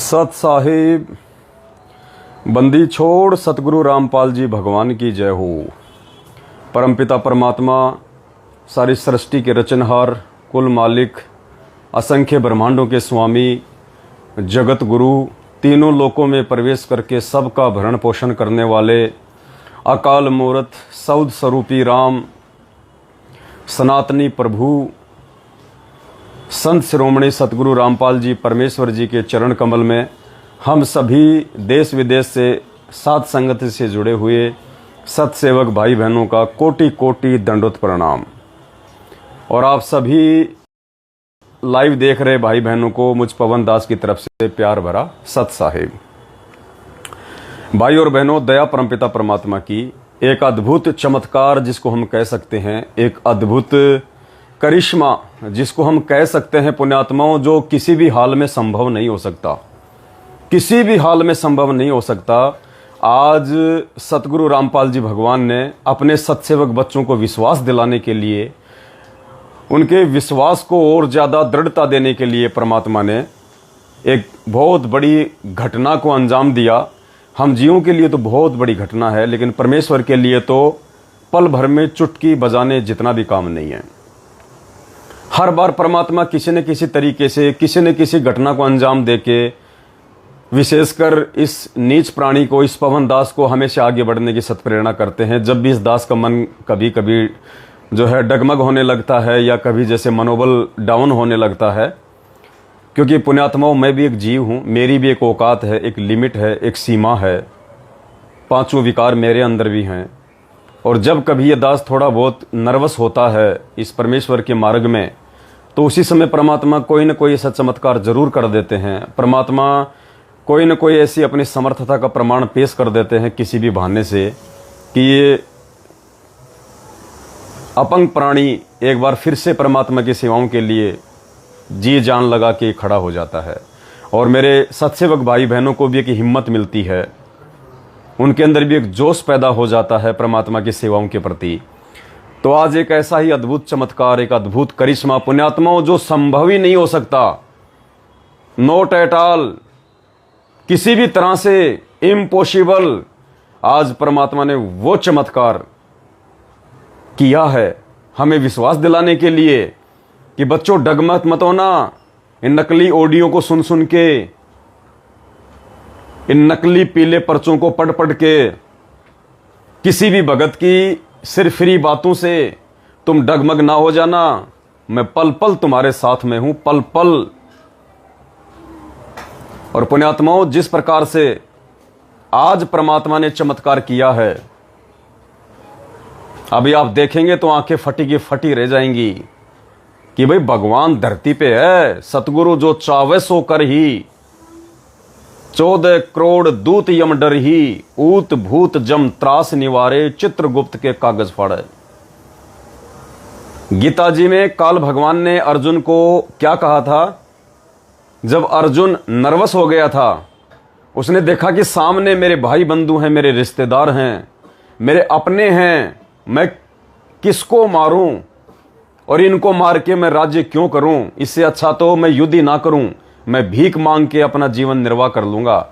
सत साहिब बंदी छोड़ सतगुरु रामपाल जी भगवान की जय हो। परमपिता परमात्मा सारी सृष्टि के रचनहार, कुल मालिक, असंख्य ब्रह्मांडों के स्वामी, जगत गुरु, तीनों लोकों में प्रवेश करके सबका भरण पोषण करने वाले अकाल मूर्त सौद स्वरूपी राम, सनातनी प्रभु संत शिरोमणि सतगुरु रामपाल जी परमेश्वर जी के चरण कमल में हम सभी देश विदेश से साथ संगत से जुड़े हुए सतसेवक भाई बहनों का कोटि कोटि दंडोत प्रणाम। और आप सभी लाइव देख रहे भाई बहनों को मुझ पवन दास की तरफ से प्यार भरा सत साहिब। भाई और बहनों, दया परमपिता परमात्मा की एक अद्भुत चमत्कार जिसको हम कह सकते हैं, एक अद्भुत करिश्मा जिसको हम कह सकते हैं पुण्यात्माओं, जो किसी भी हाल में संभव नहीं हो सकता, किसी भी हाल में संभव नहीं हो सकता। आज सतगुरु रामपाल जी भगवान ने अपने सतसेवक बच्चों को विश्वास दिलाने के लिए, उनके विश्वास को और ज़्यादा दृढ़ता देने के लिए परमात्मा ने एक बहुत बड़ी घटना को अंजाम दिया। हम जीवों के लिए तो बहुत बड़ी घटना है, लेकिन परमेश्वर के लिए तो पल भर में चुटकी बजाने जितना भी काम नहीं है। हर बार परमात्मा किसी न किसी तरीके से किसी न किसी घटना को अंजाम देके, विशेषकर इस नीच प्राणी को, इस पवन दास को हमेशा आगे बढ़ने की सत्प्रेरणा करते हैं। जब भी इस दास का मन कभी कभी जो है डगमग होने लगता है या कभी जैसे मनोबल डाउन होने लगता है, क्योंकि पुण्यात्माओं मैं भी एक जीव हूँ, मेरी भी एक औकात है, एक लिमिट है, एक सीमा है, पांचों विकार मेरे अंदर भी हैं। और जब कभी ये दास थोड़ा बहुत नर्वस होता है इस परमेश्वर के मार्ग में, तो उसी समय परमात्मा कोई न कोई ऐसा चमत्कार जरूर कर देते हैं। परमात्मा कोई न कोई ऐसी अपनी समर्थता का प्रमाण पेश कर देते हैं किसी भी बहाने से, कि ये अपंग प्राणी एक बार फिर से परमात्मा की सेवाओं के लिए जी जान लगा के खड़ा हो जाता है। और मेरे सतसेवक भाई बहनों को भी एक हिम्मत मिलती है, उनके अंदर भी एक जोश पैदा हो जाता है परमात्मा की सेवाओं के प्रति। तो आज एक ऐसा ही अद्भुत चमत्कार, एक अद्भुत करिश्मा पुण्यात्माओं, जो संभव ही नहीं हो सकता, नॉट एट ऑल, किसी भी तरह से इम्पॉसिबल, आज परमात्मा ने वो चमत्कार किया है हमें विश्वास दिलाने के लिए कि बच्चों डगमग मत होना। इन नकली ऑडियो को सुन सुन के, इन नकली पीले पर्चों को पढ़ पढ़ के, किसी भी भगत की सिरफिरी बातों से तुम डगमग ना हो जाना। मैं पल पल तुम्हारे साथ में हूं, पल पल। और पुण्यात्माओं, जिस प्रकार से आज परमात्मा ने चमत्कार किया है, अभी आप देखेंगे तो आंखें फटी की फटी रह जाएंगी कि भाई भगवान धरती पे है। सतगुरु जो चावे सो कर ही, 14 करोड़ दूत यम डर ही, ऊत भूत जम त्रास निवारे, चित्रगुप्त के कागज फाड़े। गीता जी में काल भगवान ने अर्जुन को क्या कहा था? जब अर्जुन नर्वस हो गया था, उसने देखा कि सामने मेरे भाई बंधु हैं, मेरे रिश्तेदार हैं, मेरे अपने हैं, मैं किसको मारूं और इनको मार के मैं राज्य क्यों करूं? इससे अच्छा तो मैं युद्ध ही ना करूं, मैं भीख मांग के अपना जीवन निर्वाह कर लूंगा।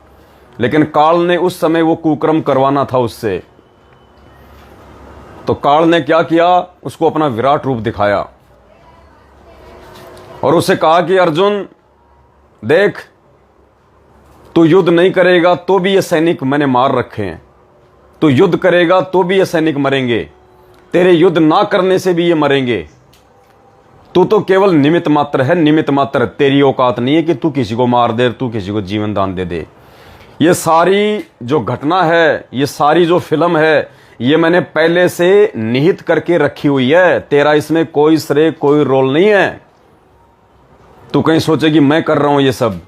लेकिन काल ने उस समय वो कुकर्म करवाना था उससे, तो काल ने क्या किया? उसको अपना विराट रूप दिखाया और उसे कहा कि अर्जुन देख, तू युद्ध नहीं करेगा तो भी ये सैनिक मैंने मार रखे हैं, तू युद्ध करेगा तो भी ये सैनिक मरेंगे, तेरे युद्ध ना करने से भी ये मरेंगे। तू तो केवल निमित्त मात्र है, निमित्त मात्र। तेरी औकात नहीं है कि तू किसी को मार दे, तू किसी को जीवन दान दे दे। ये सारी जो घटना है, ये सारी जो फिल्म है, ये मैंने पहले से निहित करके रखी हुई है। तेरा इसमें कोई श्रेय, कोई रोल नहीं है। तू कहीं सोचे कि मैं कर रहा हूं ये सब।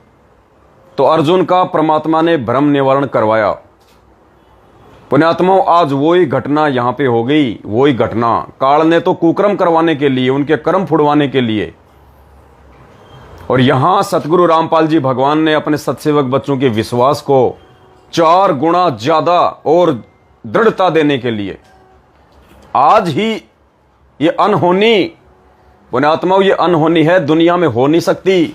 तो अर्जुन का परमात्मा ने भ्रम निवारण करवाया। पुण्यात्माओं, आज वही घटना यहां पे हो गई। वही घटना काल ने तो कुकर्म करवाने के लिए, उनके कर्म फुड़वाने के लिए, और यहां सतगुरु रामपाल जी भगवान ने अपने सतसेवक बच्चों के विश्वास को 4 गुना ज्यादा और दृढ़ता देने के लिए आज ही ये अनहोनी, पुण्यात्माओं, ये अनहोनी है, दुनिया में हो नहीं सकती।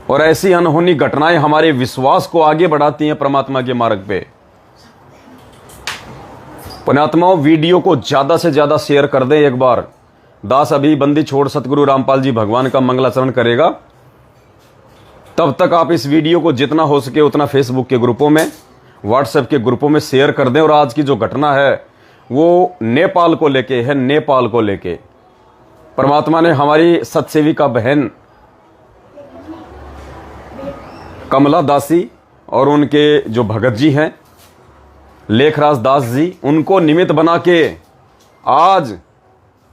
और ऐसी अनहोनी घटनाएं हमारे विश्वास को आगे बढ़ाती हैं परमात्मा के मार्ग पे। पुण्यात्माओं, वीडियो को ज्यादा से ज्यादा शेयर कर दें। एक बार दास अभी बंदी छोड़ सतगुरु रामपाल जी भगवान का मंगलाचरण करेगा, तब तक आप इस वीडियो को जितना हो सके उतना फेसबुक के ग्रुपों में, व्हाट्सएप के ग्रुपों में शेयर कर दें। और आज की जो घटना है वो नेपाल को लेके है। नेपाल को लेके परमात्मा ने हमारी सतसेविका बहन कमला दासी और उनके जो भगत जी हैं लेखराज दास जी, उनको निमित्त बना के आज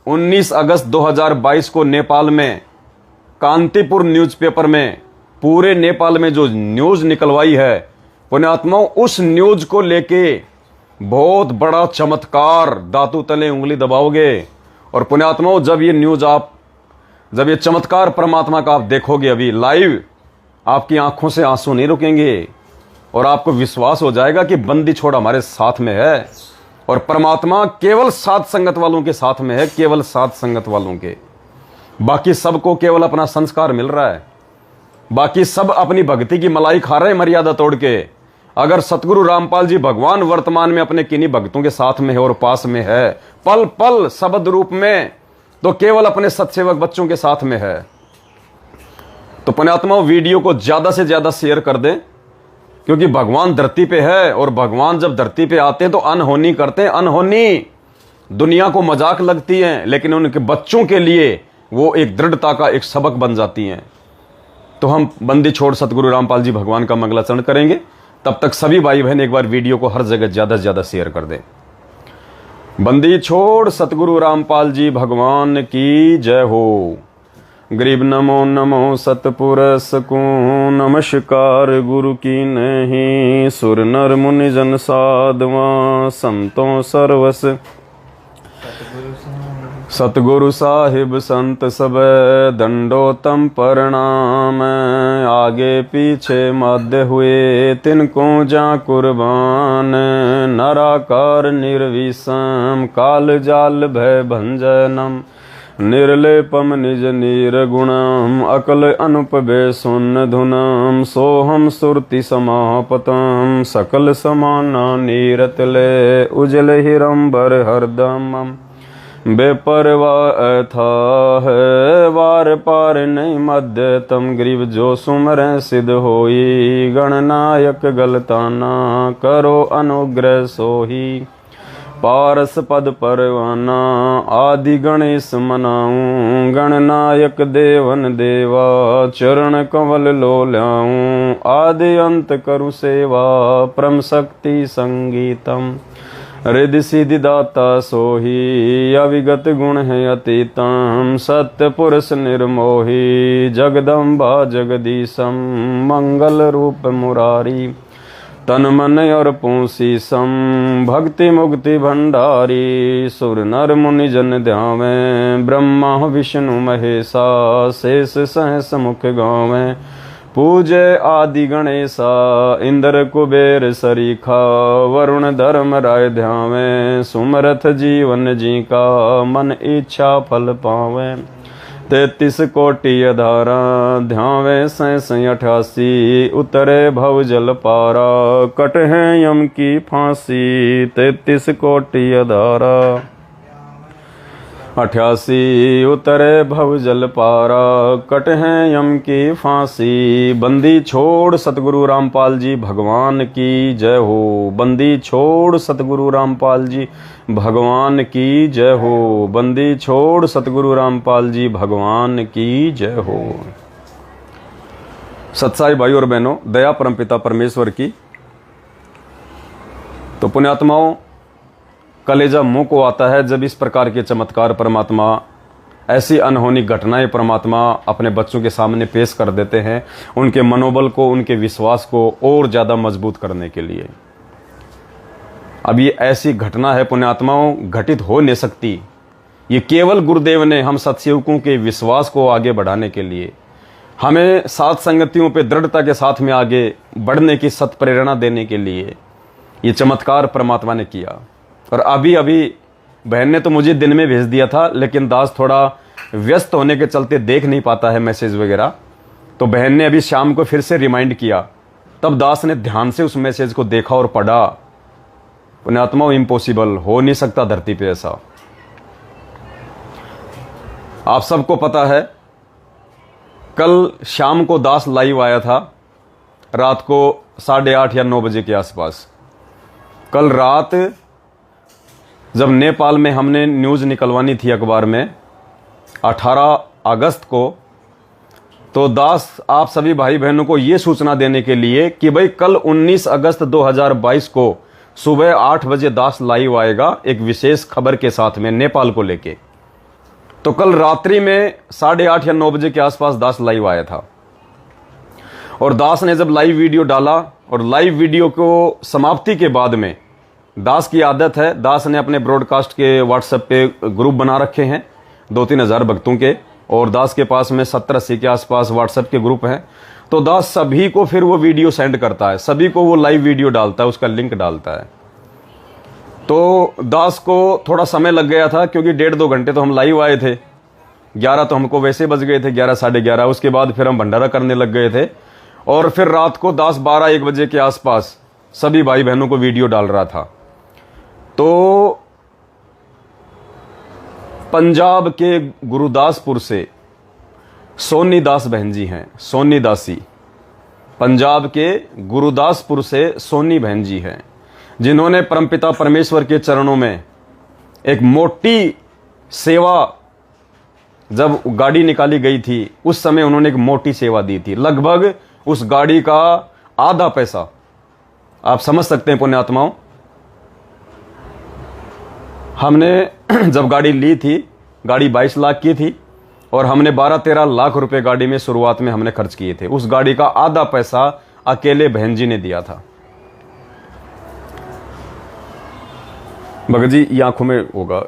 19 अगस्त 2022 को नेपाल में कांतिपुर न्यूज़पेपर में पूरे नेपाल में जो न्यूज निकलवाई है पुण्यात्माओं, उस न्यूज को लेके बहुत बड़ा चमत्कार, दातू तले उंगली दबाओगे। और पुण्यात्माओं, जब ये चमत्कार परमात्मा का आप देखोगे अभी लाइव, आपकी आंखों से आंसू नहीं रुकेंगे और आपको विश्वास हो जाएगा कि बंदी छोड़ हमारे साथ में है। और परमात्मा केवल साथ संगत वालों के साथ में है, केवल साथ संगत वालों के। बाकी सबको केवल अपना संस्कार मिल रहा है, बाकी सब अपनी भक्ति की मलाई खा रहे हैं मर्यादा तोड़ के। अगर सतगुरु रामपाल जी भगवान वर्तमान में अपने किन्हीं भक्तों के साथ में है और पास में है, पल पल शब्द रूप में, तो केवल अपने सत्सेवक बच्चों के साथ में है। तो पुण्यात्माओं, वीडियो को ज्यादा से ज्यादा शेयर कर दें, क्योंकि भगवान धरती पे है और भगवान जब धरती पे आते हैं तो अनहोनी करते हैं। अनहोनी दुनिया को मजाक लगती है, लेकिन उनके बच्चों के लिए वो एक दृढ़ता का एक सबक बन जाती हैं। तो हम बंदी छोड़ सतगुरु रामपाल जी भगवान का मंगलाचरण करेंगे। तब तक सभी भाई बहन एक बार वीडियो को हर जगह ज्यादा से ज्यादा शेयर कर दें। बंदी छोड़ सतगुरु रामपाल जी भगवान की जय हो। गरीब नमो नमो सतपुरस को नमस्कार गुरु की नहीं, सुर नर मुनि जन साधवा संतों सर्वस सतगुरु साहिब संत सब दंडोतम प्रणाम। आगे पीछे मध्य हुए तिनको जा कुर्बान, नराकार निर्विषम काल जाल भय भंजनम, निर्लेपम निज निर्गुणम अकल अनुपबे सुन धुनम, सोहम सुरति समापतम सकल समाना नीरतले, उजल हिरंबर हरदमम बेपरवाह था है वार पार नहीं मध्य तम, गरीब जो सुमर सिद्ध होई, गणनायक गलताना करो अनुग्रह सोही, पारस पद परवाना आदि गणेश मनाऊं, गणनायक देवन देवा चरण कमल लो ल्याऊं, आदि अंत करु सेवा परम शक्ति संगीतम, रिद्धि सिद्धि दाता सोही, अविगत गुण है अतीतम, सत्य पुरुष निर्मोही, जगदम्बा जगदीशम, मंगल रूप मुरारी, तन मन और पूसी सम, भक्ति मुक्ति भंडारी, सुर नर मुनि जन ध्यावे, ब्रह्मा विष्णु महेशा, शेष सहस मुख गावे, पूजे आदि गणेशा, इंद्र कुबेर सरीखा, वरुण धर्म राय ध्यावे, सुमरथ जीवन जी का, मन इच्छा फल पावे, 33 कोटि अधारा, ध्यावे 88 उतरे भव जल पारा, कट है यम की फांसी, 33 कोटि अधारा, 88 उतरे भव जल पारा, कट है यम की फांसी। बंदी छोड़ सतगुरु रामपाल जी भगवान की जय हो। बंदी छोड़ सतगुरु रामपाल जी भगवान की जय हो। बंदी छोड़ सतगुरु रामपाल जी भगवान की जय हो। सत्साई भाई और बहनों, दया परमपिता परमेश्वर की। तो पुण्यात्माओं, कलेजा मुंह को आता है जब इस प्रकार के चमत्कार परमात्मा, ऐसी अनहोनी घटनाएं परमात्मा अपने बच्चों के सामने पेश कर देते हैं, उनके मनोबल को, उनके विश्वास को और ज्यादा मजबूत करने के लिए। अब ये ऐसी घटना है पुण्यात्माओं, घटित हो नहीं सकती। ये केवल गुरुदेव ने हम सत्सेवकों के विश्वास को आगे बढ़ाने के लिए, हमें साथ संगतियों पे दृढ़ता के साथ में आगे बढ़ने की सत प्रेरणा देने के लिए ये चमत्कार परमात्मा ने किया। और अभी अभी बहन ने तो मुझे दिन में भेज दिया था, लेकिन दास थोड़ा व्यस्त होने के चलते देख नहीं पाता है मैसेज वगैरह। तो बहन ने अभी शाम को फिर से रिमाइंड किया, तब दास ने ध्यान से उस मैसेज को देखा और पढ़ा। पुण्यात्मा, इम्पॉसिबल, हो नहीं सकता धरती पे ऐसा। आप सबको पता है, कल शाम को दास लाइव आया था, रात को 8:30 या 9 बजे के आसपास। कल रात जब नेपाल में हमने न्यूज़ निकलवानी थी अखबार में 18 अगस्त को, तो दास आप सभी भाई बहनों को ये सूचना देने के लिए कि भाई कल 19 अगस्त 2022 को सुबह 8 बजे दास लाइव आएगा एक विशेष खबर के साथ में नेपाल को लेके। तो कल रात्रि में 8:30 या 9 बजे के आसपास दास लाइव आया था, और दास ने जब लाइव वीडियो डाला, और लाइव वीडियो को समाप्ति के बाद में, दास की आदत है, दास ने अपने ब्रॉडकास्ट के व्हाट्सएप पे ग्रुप बना रखे हैं 2-3 हज़ार भक्तों के, और दास के पास में 70-80 के आसपास व्हाट्सएप के ग्रुप हैं। तो दास सभी को फिर वो वीडियो सेंड करता है, सभी को वो लाइव वीडियो डालता है, उसका लिंक डालता है। तो दास को थोड़ा समय लग गया था, क्योंकि 1.5-2 घंटे तो हम लाइव आए थे, 11 तो हमको वैसे बज गए थे, 11 साढ़े 11। उसके बाद फिर हम भंडारा करने लग गए थे, और फिर रात को दास 12-1 बजे के आसपास सभी भाई बहनों को वीडियो डाल रहा था। तो पंजाब के गुरुदासपुर से सोनी दास बहन जी हैं, सोनी दासी, पंजाब के गुरुदासपुर से सोनी बहन जी हैं, जिन्होंने परमपिता परमेश्वर के चरणों में एक मोटी सेवा, जब गाड़ी निकाली गई थी उस समय उन्होंने एक मोटी सेवा दी थी, लगभग उस गाड़ी का आधा पैसा। आप समझ सकते हैं पुण्यात्माओं, हमने जब गाड़ी ली थी, गाड़ी 22 लाख की थी, और हमने 12-13 लाख रुपए गाड़ी में शुरुआत में हमने खर्च किए थे। उस गाड़ी का आधा पैसा अकेले बहन जी ने दिया था। भगत जी, ये आंखों में होगा,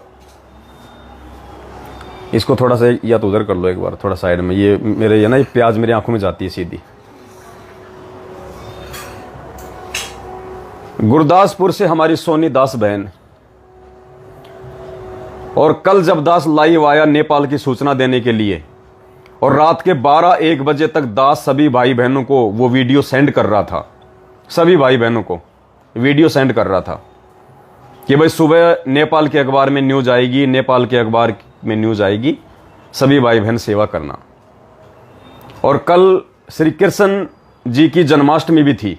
इसको थोड़ा सा या तो उधर कर लो एक बार, थोड़ा साइड में, ये मेरे, ये ना, ये प्याज मेरी आंखों में जाती है सीधी। गुरदासपुर से हमारी सोनी दास बहन, और कल जब दास लाइव आया नेपाल की सूचना देने के लिए, और रात के 12-1 बजे तक दास सभी भाई बहनों को वो वीडियो सेंड कर रहा था, सभी भाई बहनों को वीडियो सेंड कर रहा था कि भाई सुबह नेपाल के अखबार में न्यूज आएगी, नेपाल के अखबार में न्यूज आएगी, सभी भाई बहन सेवा करना। और कल श्री कृष्ण जी की जन्माष्टमी भी थी,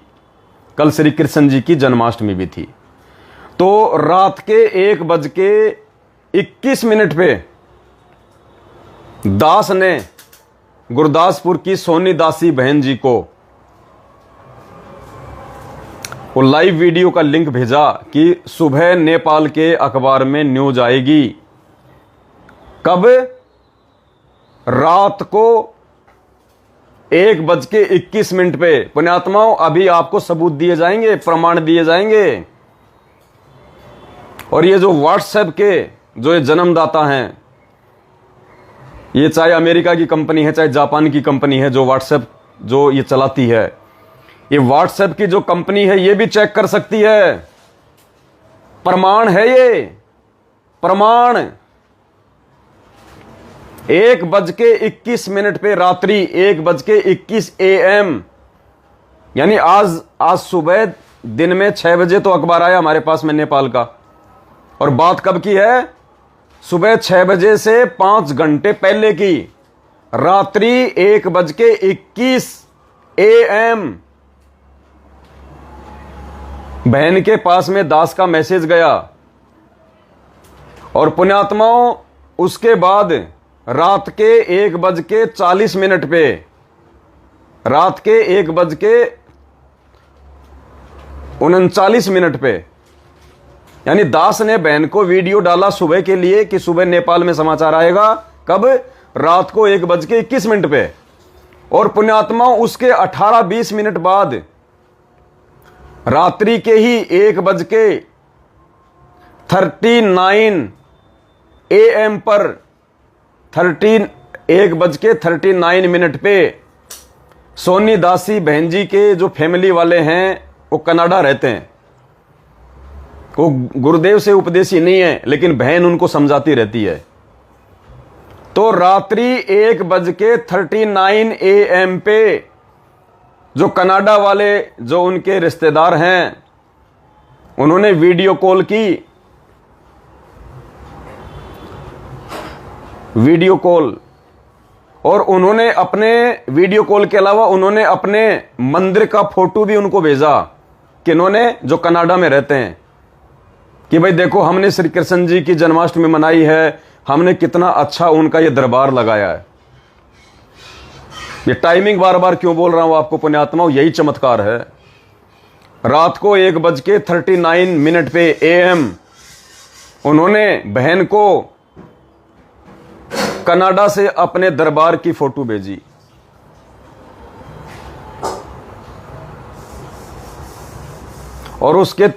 कल श्री कृष्ण जी की जन्माष्टमी भी थी। तो रात के 1:21 पे दास ने गुरदासपुर की सोनी दासी बहन जी को वो लाइव वीडियो का लिंक भेजा कि सुबह नेपाल के अखबार में न्यूज आएगी। कब? रात को 1:21 पे। पुण्यात्माओं, अभी आपको सबूत दिए जाएंगे, प्रमाण दिए जाएंगे। और ये जो व्हाट्सएप के जो ये जन्मदाता हैं, ये चाहे अमेरिका की कंपनी है, चाहे जापान की कंपनी है, जो व्हाट्सएप जो ये चलाती है, ये व्हाट्सएप की जो कंपनी है ये भी चेक कर सकती है। प्रमाण है ये, प्रमाण। 1:21 पे, रात्रि 1:21 AM, यानी आज सुबह दिन में 6 बजे तो अखबार आया हमारे पास में नेपाल का। और बात कब की है? सुबह 6 बजे से 5 घंटे पहले की, रात्रि 1:21 AM बहन के पास में दास का मैसेज गया। और पुण्यात्माओं, उसके बाद रात के 1:40 पे, रात के 1:39 पे, यानी दास ने बहन को वीडियो डाला सुबह के लिए कि सुबह नेपाल में समाचार आएगा। कब? रात को 1:21 पे। और पुण्यात्मा, उसके 18-20 मिनट बाद रात्रि के ही 1:39 AM पर 1:39 पे सोनी दासी बहन जी के जो फैमिली वाले हैं वो कनाडा रहते हैं। वो गुरुदेव से उपदेशी नहीं है, लेकिन बहन उनको समझाती रहती है। तो रात्रि 1:39 AM पे जो कनाडा वाले जो उनके रिश्तेदार हैं उन्होंने वीडियो कॉल की, वीडियो कॉल, और उन्होंने अपने वीडियो कॉल के अलावा उन्होंने अपने मंदिर का फोटो भी उनको भेजा, किन्होंने, जो कनाडा में रहते हैं, कि भाई देखो हमने श्री कृष्ण जी की जन्माष्टमी मनाई है, हमने कितना अच्छा उनका ये दरबार लगाया है। ये टाइमिंग बार बार क्यों बोल रहा हूं आपको पुण्यात्माओं, यही चमत्कार है। रात को 1:39 पे AM उन्होंने बहन को कनाडा से अपने दरबार की फोटो भेजी। और उसके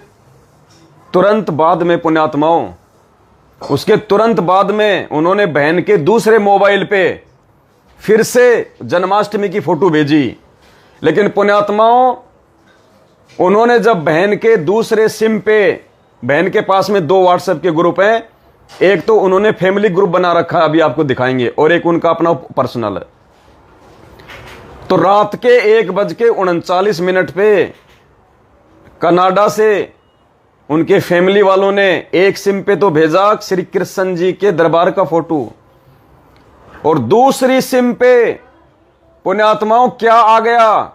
तुरंत बाद में पुण्यात्माओं, उसके तुरंत बाद में उन्होंने बहन के दूसरे मोबाइल पे फिर से जन्माष्टमी की फोटो भेजी। लेकिन पुण्यात्माओं, उन्होंने जब बहन के दूसरे सिम पे, बहन के पास में 2 व्हाट्सएप के ग्रुप हैं, एक तो उन्होंने फैमिली ग्रुप बना रखा है, अभी आपको दिखाएंगे, और एक उनका अपना पर्सनल है। तो रात के 1:39 पे कनाडा से उनके फैमिली वालों ने एक सिम पे तो भेजा श्री कृष्ण जी के दरबार का फोटो, और दूसरी सिम पे पुण्यात्माओं क्या आ गया,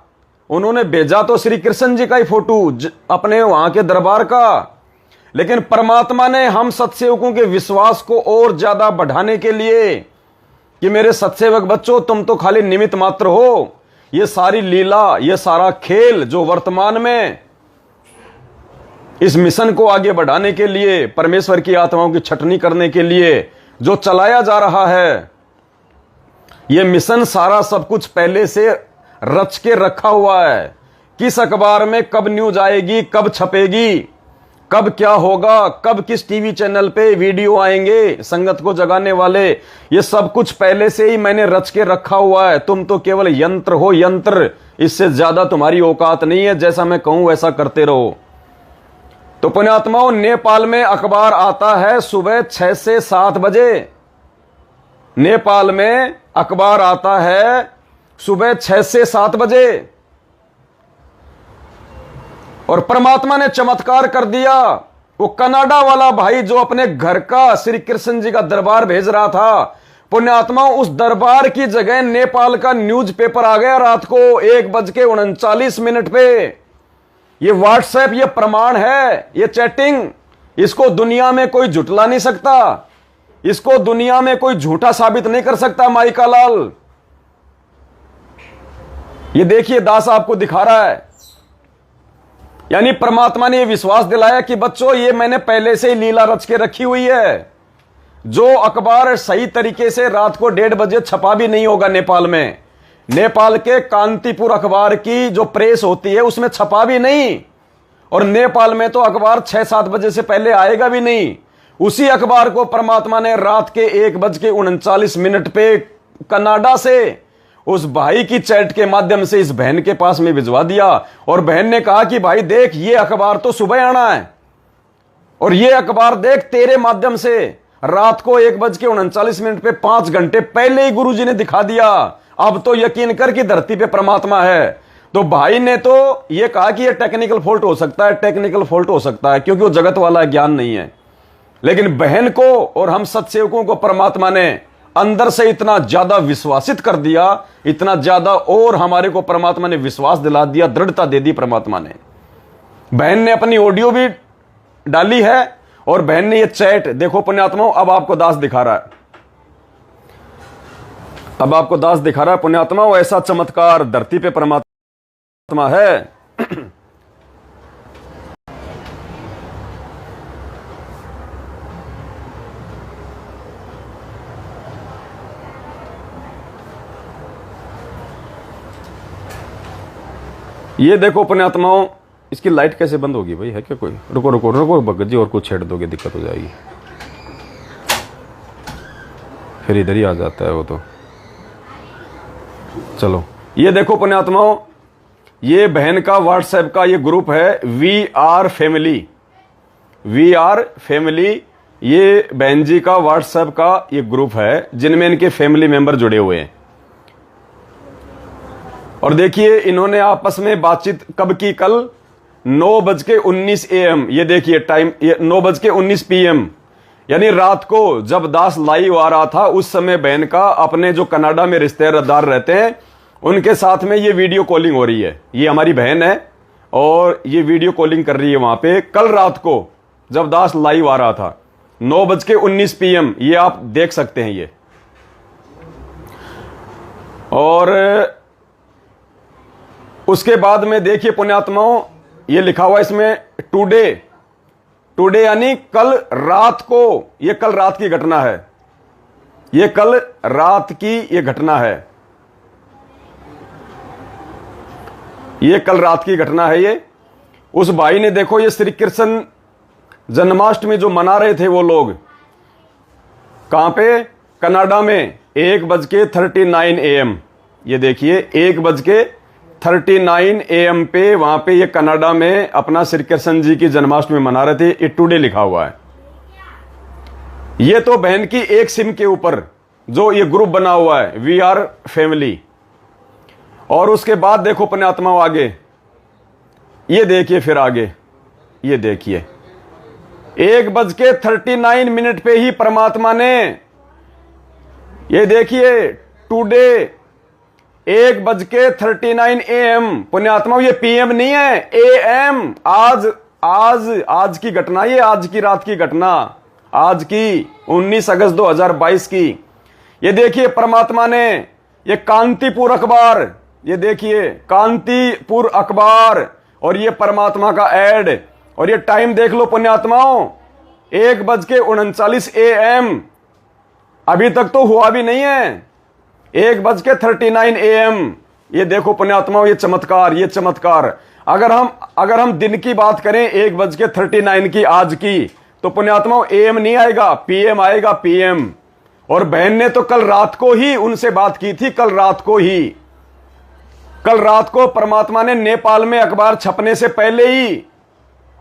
उन्होंने भेजा तो श्री कृष्ण जी का ही फोटो अपने वहां के दरबार का। लेकिन परमात्मा ने हम सत्सेवकों के विश्वास को और ज्यादा बढ़ाने के लिए कि मेरे सत्सेवक बच्चों, तुम तो खाली निमित्त मात्र हो, ये सारी लीला, ये सारा खेल जो वर्तमान में इस मिशन को आगे बढ़ाने के लिए, परमेश्वर की आत्माओं की छटनी करने के लिए जो चलाया जा रहा है, ये मिशन सारा सब कुछ पहले से रच के रखा हुआ है। किस अखबार में कब न्यूज आएगी, कब छपेगी, कब क्या होगा, कब किस टीवी चैनल पे वीडियो आएंगे संगत को जगाने वाले, ये सब कुछ पहले से ही मैंने रच के रखा हुआ है। तुम तो केवल यंत्र हो, यंत्र, इससे ज्यादा तुम्हारी औकात नहीं है, जैसा मैं कहूं वैसा करते रहो। तो पुण्यात्माओं, नेपाल में अखबार आता है सुबह 6 से 7 बजे। नेपाल में अखबार आता है सुबह 6 से 7 बजे, और परमात्मा ने चमत्कार कर दिया। वो कनाडा वाला भाई जो अपने घर का श्री कृष्ण जी का दरबार भेज रहा था, पुण्यात्मा, उस दरबार की जगह नेपाल का न्यूज़पेपर आ गया रात को 1:39 पे। ये व्हाट्सएप, ये प्रमाण है, ये चैटिंग, इसको दुनिया में कोई झुटला नहीं सकता, इसको दुनिया में कोई झूठा साबित नहीं कर सकता। माइका लाल, ये देखिए, दास आपको दिखा रहा है। यानी परमात्मा ने यह विश्वास दिलाया कि बच्चों, ये मैंने पहले से ही लीला रच के रखी हुई है। जो अखबार सही तरीके से रात को 1:30 बजे छपा भी नहीं होगा नेपाल में, नेपाल के कांतिपुर अखबार की जो प्रेस होती है उसमें छपा भी नहीं, और नेपाल में तो अखबार 6-7 बजे से पहले आएगा भी नहीं। उसी अखबार को परमात्मा ने रात के 1:39 पे कनाडा से उस भाई की चैट के माध्यम से इस बहन के पास में भिजवा दिया, और बहन ने कहा कि भाई देख, ये अखबार तो सुबह आना है, और ये अखबार देख तेरे माध्यम से रात को 1:39 पे 5 घंटे पहले ही गुरुजी ने दिखा दिया। अब तो यकीन कर कि धरती पे परमात्मा है। तो भाई ने तो ये कहा कि ये टेक्निकल फॉल्ट हो सकता है, टेक्निकल फॉल्ट हो सकता है, क्योंकि वो जगत वाला ज्ञान नहीं है। लेकिन बहन को और हम सत्सेवकों को परमात्मा ने अंदर से इतना ज्यादा विश्वासित कर दिया, इतना ज्यादा, और हमारे को परमात्मा ने विश्वास दिला दिया, दृढ़ता दे दी परमात्मा ने। बहन ने अपनी ऑडियो भी डाली है, और बहन ने ये चैट देखो पुण्यात्माओं, अब आपको दास दिखा रहा है, अब आपको दास दिखा रहा है पुण्यात्माओं। ऐसा चमत्कार धरती पे परमात्मा है। ये देखो पुण्यात्माओं, इसकी लाइट कैसे बंद होगी भाई, है क्या कोई? रुको रुको रुको भगत जी, और कुछ छेड़ दोगे दिक्कत हो जाएगी, फिर इधर ही आ जाता है वो तो। चलो, ये देखो पुण्यात्माओं, ये बहन का व्हाट्सएप का ये ग्रुप है, वी आर फैमिली। ये बहन जी का व्हाट्सएप का ये ग्रुप है जिनमें इनके फैमिली मेंबर जुड़े हुए हैं। और देखिए इन्होंने आपस में बातचीत कब की, कल 9:19 AM। ये देखिए टाइम, ये 9:19 PM, यानी रात को जब दास लाइव आ रहा था उस समय बहन का अपने जो कनाडा में रिश्तेदार रहते हैं उनके साथ में ये वीडियो कॉलिंग हो रही है। ये हमारी बहन है और ये वीडियो कॉलिंग कर रही है वहां पे कल रात को जब दास लाइव आ रहा था 9:19 PM। ये आप देख सकते हैं ये। और उसके बाद में देखिए पुण्यात्माओं, ये लिखा हुआ इसमें टुडे यानी कल रात को। ये कल रात की घटना है, ये कल रात की ये घटना है, ये कल रात की घटना है। ये उस भाई ने देखो ये श्री कृष्ण जन्माष्टमी जो मना रहे थे वो लोग कहां पे, कनाडा में 1:39 AM। ये देखिए 1:39 AM पे वहां पे ये कनाडा में अपना श्री कृष्ण जी की जन्माष्टमी मना रहे थे। ये टुडे लिखा हुआ है। ये तो बहन की एक सिम के ऊपर जो ये ग्रुप बना हुआ है वी आर फैमिली। और उसके बाद देखो पुण्यात्माओं आगे, ये देखिए फिर आगे, ये देखिए 1:39 पे ही परमात्मा ने, ये देखिए टुडे 1:39 AM। पुण्यात्मा ये PM नहीं है, AM। आज की घटना, ये आज की रात की घटना, आज की 19 अगस्त 2022 की। ये देखिए परमात्मा ने ये कांतिपुर अखबार, ये देखिए कांतिपुर अखबार और ये परमात्मा का ऐड, और ये टाइम देख लो पुण्यात्माओं 1:39 AM। अभी तक तो हुआ भी नहीं है, 1:39 AM। ये देखो पुण्यात्माओं ये चमत्कार, ये चमत्कार। अगर हम दिन की बात करें 1:39 की आज की, तो पुण्यात्माओं AM नहीं आएगा, PM आएगा, PM। और बहन ने तो कल रात को ही उनसे बात की थी, कल रात को परमात्मा ने नेपाल में अखबार छपने से पहले ही,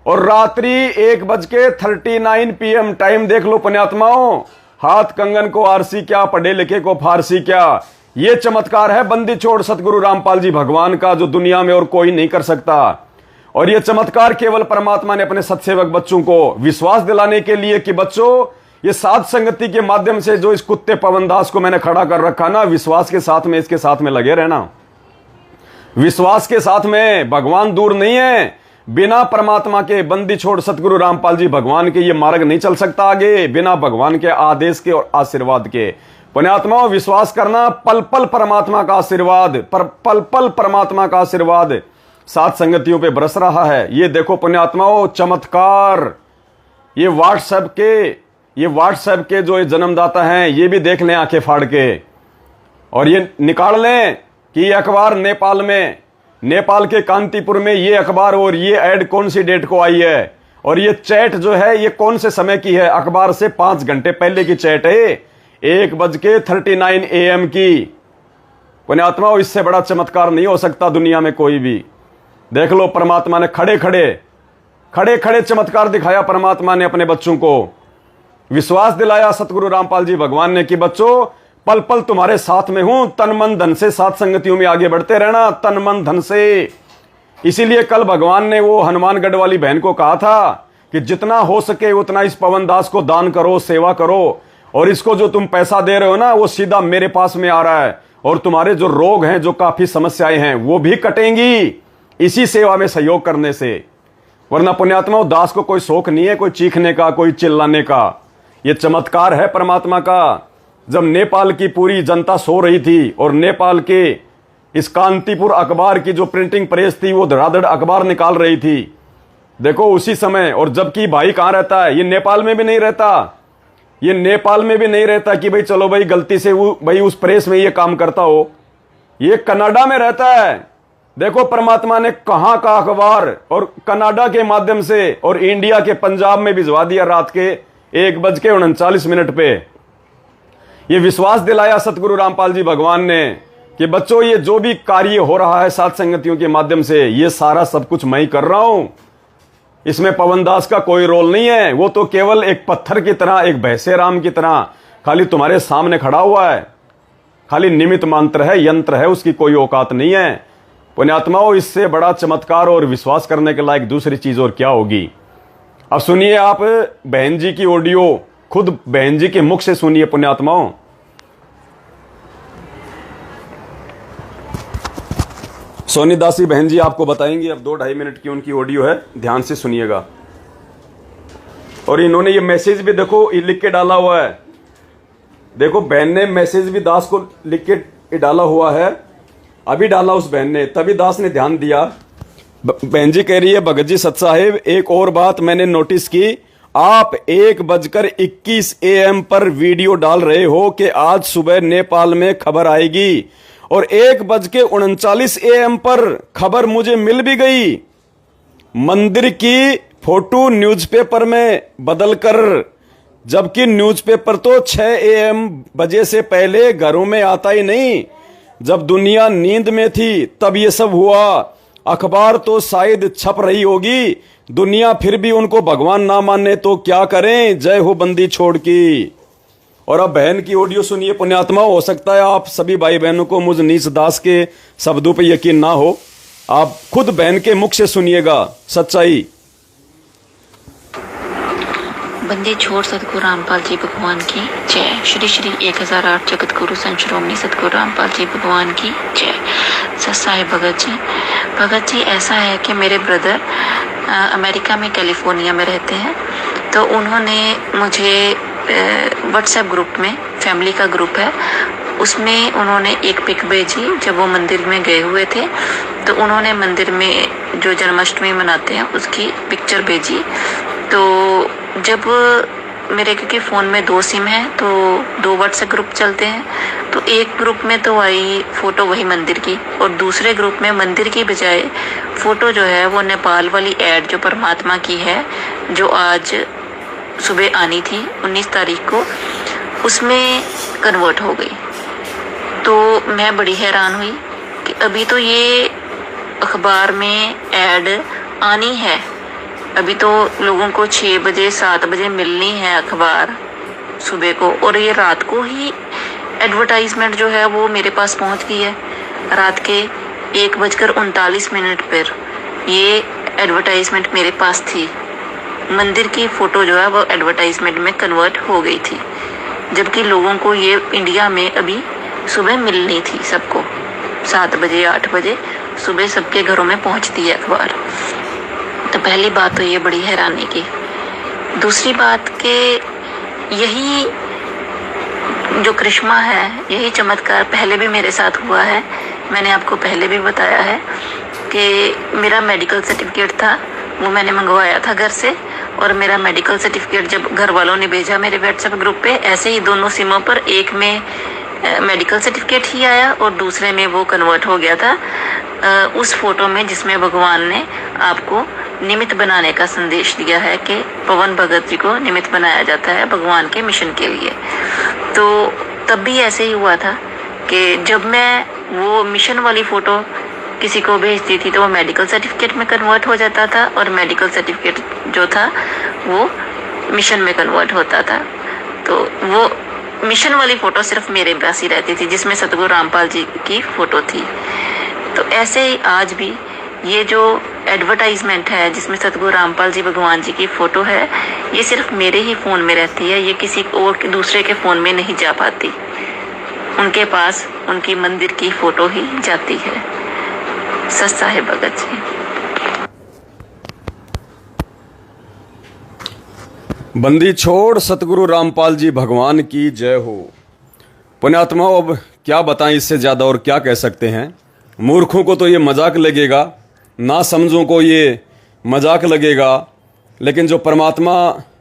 और रात्रि 1:39 PM। टाइम देख लो पुण्यात्माओं, हाथ कंगन को आरसी क्या, पढ़े लिखे को फारसी क्या। ये चमत्कार है बंदी छोड़ सतगुरु रामपाल जी भगवान का, जो दुनिया में और कोई नहीं कर सकता। और ये चमत्कार केवल परमात्मा ने अपने सत्सेवक बच्चों को विश्वास दिलाने के लिए कि बच्चों ये साध संगति के माध्यम से जो इस कुत्ते पवनदास को मैंने खड़ा कर रखा ना, विश्वास के साथ में, इसके साथ में लगे रहना, विश्वास के साथ में। भगवान दूर नहीं है, बिना परमात्मा के बंदी छोड़ सतगुरु रामपाल जी भगवान के ये मार्ग नहीं चल सकता आगे, बिना भगवान के आदेश के और आशीर्वाद के। पुण्यात्माओं विश्वास करना, पल पल परमात्मा का आशीर्वाद, पल पल परमात्मा का आशीर्वाद सात संगतियों पे बरस रहा है। ये देखो पुण्यात्माओं चमत्कार। ये व्हाट्सएप के जो ये जन्मदाता हैं ये भी देख लें आंखें फाड़ के, और ये निकाल लें कि ये अखबार नेपाल के कांतिपुर में ये अखबार और ये ऐड कौन सी डेट को आई है, और ये चैट जो है ये कौन से समय की है। अखबार से 5 घंटे पहले की चैट है, 1:39 AM की। पुण्यात्माओं इससे बड़ा चमत्कार नहीं हो सकता दुनिया में कोई भी। देख लो परमात्मा ने खड़े खड़े चमत्कार दिखाया। परमात्मा ने अपने बच्चों को विश्वास दिलाया, सतगुरु रामपाल जी भगवान ने, कि बच्चों पल पल तुम्हारे साथ में हूं, तन मन धन से सात संगतियों में आगे बढ़ते रहना, तन मन धन से। इसीलिए कल भगवान ने वो हनुमानगढ़ वाली बहन को कहा था कि जितना हो सके उतना इस पवनदास को दान करो, सेवा करो, और इसको जो तुम पैसा दे रहे हो ना वो सीधा मेरे पास में आ रहा है, और तुम्हारे जो रोग हैं, जो काफी समस्याएं हैं, वो भी कटेंगी इसी सेवा में सहयोग करने से। वरना पुण्यात्मा दास को कोई शौक नहीं है, कोई चीखने का, कोई चिल्लाने का। ये चमत्कार है परमात्मा का। जब नेपाल की पूरी जनता सो रही थी और नेपाल के इस कांतिपुर अखबार की जो प्रिंटिंग प्रेस थी वो धड़ाधड़ अखबार निकाल रही थी, देखो उसी समय। और जबकि भाई कहां रहता है, ये नेपाल में भी नहीं रहता, ये नेपाल में भी नहीं रहता कि भाई चलो भाई गलती से वो भाई उस प्रेस में ये काम करता हो, ये कनाडा में रहता है। देखो परमात्मा ने कहां का अखबार और कनाडा के माध्यम से और इंडिया के पंजाब में भिजवा दिया रात के 1:39 पे। ये विश्वास दिलाया सतगुरु रामपाल जी भगवान ने कि बच्चों ये जो भी कार्य हो रहा है सात संगतियों के माध्यम से, ये सारा सब कुछ मैं ही कर रहा हूं। इसमें पवन दास का कोई रोल नहीं है। वो तो केवल एक पत्थर की तरह, एक भैंसे राम की तरह खाली तुम्हारे सामने खड़ा हुआ है, खाली निमित्त मात्र है, यंत्र है, उसकी कोई औकात नहीं है। पुण्यात्माओं, इससे बड़ा चमत्कार और विश्वास करने के लायक दूसरी चीज और क्या होगी। अब सुनिए आप बहन जी की ऑडियो, खुद बहन जी के मुख से सुनिए पुण्यात्माओं। सोनी दासी बहन जी आपको बताएंगी, अब 2-2.5 मिनट की उनकी ऑडियो है, ध्यान से सुनिएगा। और इन्होंने ये मैसेज भी देखो ये लिख के डाला हुआ है, देखो बहन ने मैसेज भी दास को लिख के डाला हुआ है, अभी डाला उस बहन ने, तभी दास ने ध्यान दिया। बहन जी कह रही है, भगत जी सत साहिब एक और बात मैंने नोटिस की, आप 1:21 AM पर वीडियो डाल रहे हो कि आज सुबह नेपाल में खबर आएगी, और 1:39 AM पर खबर मुझे मिल भी गई। मंदिर की फोटो न्यूज़पेपर में बदलकर, जबकि न्यूज़पेपर तो 6 AM बजे से पहले घरों में आता ही नहीं, जब दुनिया नींद में थी तब ये सब हुआ। अखबार तो शायद छप रही होगी, दुनिया फिर भी उनको भगवान ना माने तो क्या करें, जय हो बंदी छोड़ की। और अब बहन की ऑडियो सुनिए पुण्यात्मा। हो सकता है आप सभी भाई बहनों को मुझ नीच दास के शब्दों पे यकीन ना हो, आप खुद बहन के मुख से सुनिएगा सच्चाई। बंदी छोड़ सतगुरु रामपाल जी भगवान की जय। श्री श्री 1008 जगत गुरु संत श्रोमणी सतगुरु रामपाल जी भगवान की जय। सत साहिब भगत जी ऐसा है कि मेरे ब्रदर अमेरिका में कैलिफोर्निया में रहते हैं, तो उन्होंने मुझे व्हाट्सएप ग्रुप में, फैमिली का ग्रुप है, उसमें उन्होंने एक पिक भेजी। जब वो मंदिर में गए हुए थे तो उन्होंने मंदिर में जो जन्माष्टमी मनाते हैं उसकी पिक्चर भेजी। तो जब मेरे, क्योंकि फ़ोन में 2 सिम हैं तो 2 व्हाट्सएप ग्रुप चलते हैं, तो एक ग्रुप में तो आई फ़ोटो वही मंदिर की, और दूसरे ग्रुप में मंदिर की बजाय फ़ोटो जो है वो नेपाल वाली ऐड जो परमात्मा की है, जो आज सुबह आनी थी 19 तारीख को, उसमें कन्वर्ट हो गई। तो मैं बड़ी हैरान हुई कि अभी तो ये अखबार में ऐड आनी है, अभी तो लोगों को 6 बजे 7 बजे मिलनी है अखबार सुबह को, और ये रात को ही एडवर्टाइजमेंट जो है वो मेरे पास पहुंच गई है। रात के 1:39 पर ये एडवर्टाइजमेंट मेरे पास थी। मंदिर की फ़ोटो जो है वो एडवर्टाइजमेंट में कन्वर्ट हो गई थी, जबकि लोगों को ये इंडिया में अभी सुबह मिलनी थी, सबको 7 बजे 8 बजे सुबह सबके घरों में पहुंचती है अखबार। तो पहली बात तो ये बड़ी हैरानी की। दूसरी बात कि यही जो करिश्मा है, यही चमत्कार पहले भी मेरे साथ हुआ है। मैंने आपको पहले भी बताया है कि मेरा मेडिकल सर्टिफिकेट था, वो मैंने मंगवाया था घर से, और मेरा मेडिकल सर्टिफिकेट जब घर वालों ने भेजा मेरे व्हाट्सएप ग्रुप पे, ऐसे ही दोनों सिमों पर, एक में मेडिकल सर्टिफिकेट ही आया और दूसरे में वो कन्वर्ट हो गया था उस फोटो में जिसमें भगवान ने आपको निमित्त बनाने का संदेश दिया है कि पवन भगत जी को निमित्त बनाया जाता है भगवान के मिशन के लिए। तो तब भी ऐसे ही हुआ था कि जब मैं वो मिशन वाली फ़ोटो किसी को भेजती थी तो वो मेडिकल सर्टिफिकेट में कन्वर्ट हो जाता था, और मेडिकल सर्टिफिकेट जो था वो मिशन में कन्वर्ट होता था। तो वो मिशन वाली फ़ोटो सिर्फ मेरे पास ही रहती थी जिसमें सतगुरु रामपाल जी की फ़ोटो थी। तो ऐसे ही आज भी ये जो एडवर्टाइजमेंट है जिसमें सतगुरु रामपाल जी भगवान जी की फ़ोटो है, ये सिर्फ मेरे ही फ़ोन में रहती है, ये किसी और दूसरे के फ़ोन में नहीं जा पाती। उनके पास उनकी मंदिर की फ़ोटो ही जाती है। सत साहिब भगत जी। बंदी छोड़ सतगुरु रामपाल जी भगवान की जय हो। पुण्यात्माओं, अब क्या बताएं, इससे ज़्यादा और क्या कह सकते हैं। मूर्खों को तो ये मजाक लगेगा, ना समझों को ये मजाक लगेगा, लेकिन जो परमात्मा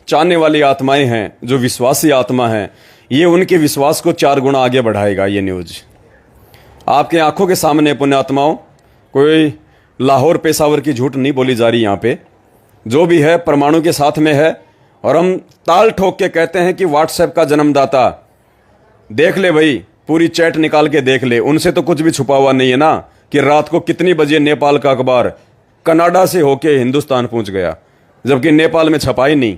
चाहने वाली आत्माएं हैं, जो विश्वासी आत्मा हैं, ये उनके विश्वास को 4 गुना आगे बढ़ाएगा। ये न्यूज़ आपके आंखों के सामने पुण्यात्माओं, कोई लाहौर पेशावर की झूठ नहीं बोली जा रही यहाँ पे। जो भी है परमाणु के साथ में है, और हम ताल ठोक के कहते हैं कि व्हाट्सएप का जन्मदाता। देख ले भाई, पूरी चैट निकाल के देख ले, उनसे तो कुछ भी छुपा हुआ नहीं है ना, कि रात को कितनी बजे नेपाल का अखबार कनाडा से होके हिंदुस्तान पहुंच गया। जबकि नेपाल में छपा ही नहीं।